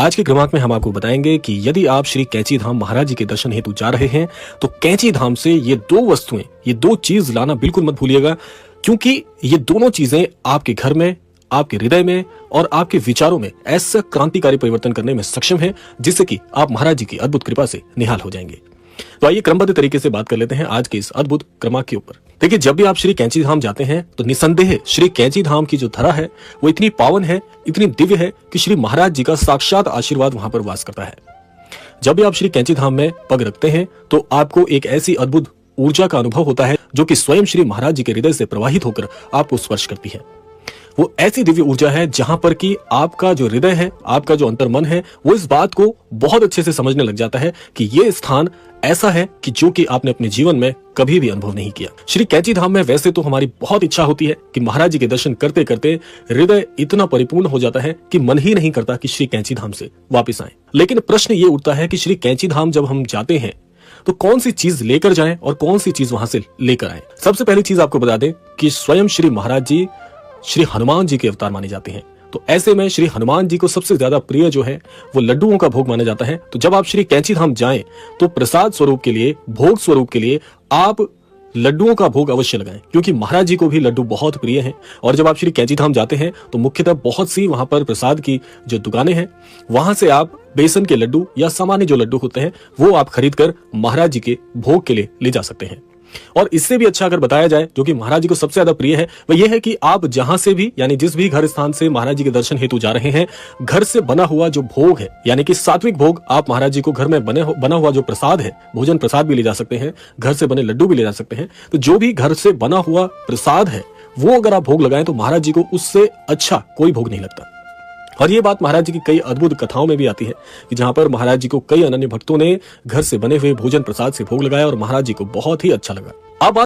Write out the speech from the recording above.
आज के क्रमांक में हम आपको बताएंगे कि यदि आप श्री कैंची धाम महाराज जी के दर्शन हेतु जा रहे हैं तो कैंची धाम से ये दो वस्तुएं, ये दो चीज लाना बिल्कुल मत भूलिएगा, क्योंकि ये दोनों चीजें आपके घर में, आपके हृदय में और आपके विचारों में ऐसा क्रांतिकारी परिवर्तन करने में सक्षम है जिससे कि आप महाराज जी की अद्भुत कृपा से निहाल हो जाएंगे। तो आइए क्रमबद्ध तरीके से बात कर लेते हैं आज के इस अद्भुत क्रमांक के ऊपर। देखिए, जब भी आप श्री कैंची धाम जाते हैं तो निसंदेह श्री कैंची धाम की जो धरा है वो इतनी पावन है, इतनी दिव्य है कि श्री महाराज जी का साक्षात आशीर्वाद वहां पर वास करता है। जब भी आप श्री कैंची धाम में पग रखते हैं तो आपको एक ऐसी अद्भुत ऊर्जा का अनुभव होता है जो कि स्वयं श्री महाराज जी के हृदय से प्रवाहित होकर आपको स्पर्श करती है। वो ऐसी दिव्य ऊर्जा है जहां पर कि आपका जो हृदय है, आपका जो अंतर्मन है, वो इस बात को बहुत अच्छे से समझने लग जाता है कि ये स्थान ऐसा है कि जो कि आपने अपने जीवन में कभी भी अनुभव नहीं किया। श्री कैंची धाम में वैसे तो हमारी बहुत इच्छा होती है कि महाराज जी के दर्शन करते करते हृदय इतना परिपूर्ण हो जाता है कि मन ही नहीं करता कि श्री कैंची धाम से वापस आए। लेकिन प्रश्न ये उठता है कि श्री कैंची धाम जब हम जाते हैं तो कौन सी चीज लेकर जाएं और कौन सी चीज वहां से लेकर आए। सबसे पहली चीज आपको बता दें कि स्वयं श्री महाराज जी श्री हनुमान जी के अवतार माने जाते हैं, तो ऐसे में श्री हनुमान जी को सबसे ज्यादा प्रिय जो है वो लड्डुओं का भोग माना जाता है। तो जब आप श्री कैंची धाम जाएं तो प्रसाद स्वरूप के लिए, भोग स्वरूप के लिए आप लड्डुओं का भोग अवश्य लगाएं, क्योंकि महाराज जी को भी लड्डू बहुत प्रिय हैं। और जब आप श्री कैंची धाम जाते हैं तो मुख्यतः बहुत सी वहां पर प्रसाद की जो दुकानें हैं वहां से आप बेसन के लड्डू या सामान्य जो लड्डू होते हैं वो आप खरीद कर महाराज जी के भोग के लिए ले जा सकते हैं। और इससे भी अच्छा अगर बताया जाए, जो कि महाराज जी को सबसे ज्यादा प्रिय है, वह यह है कि आप जहां से भी, यानी जिस भी घर स्थान से महाराज जी के दर्शन हेतु जा रहे हैं, घर से बना हुआ जो भोग है, यानी कि सात्विक भोग, आप महाराज जी को घर में बना हुआ जो प्रसाद है, भोजन प्रसाद भी ले जा सकते हैं, घर से बने लड्डू भी ले जा सकते हैं। तो जो भी घर से बना हुआ प्रसाद है वो अगर आप भोग लगाएं तो महाराज जी को उससे अच्छा कोई भोग नहीं लगता। और ये बात महाराज जी की कई अद्भुत कथाओं में भी आती है कि जहां पर महाराज जी को कई अनन्य भक्तों ने घर से बने हुए भोजन प्रसाद से भोग लगाया और महाराज जी को बहुत ही अच्छा लगा। अब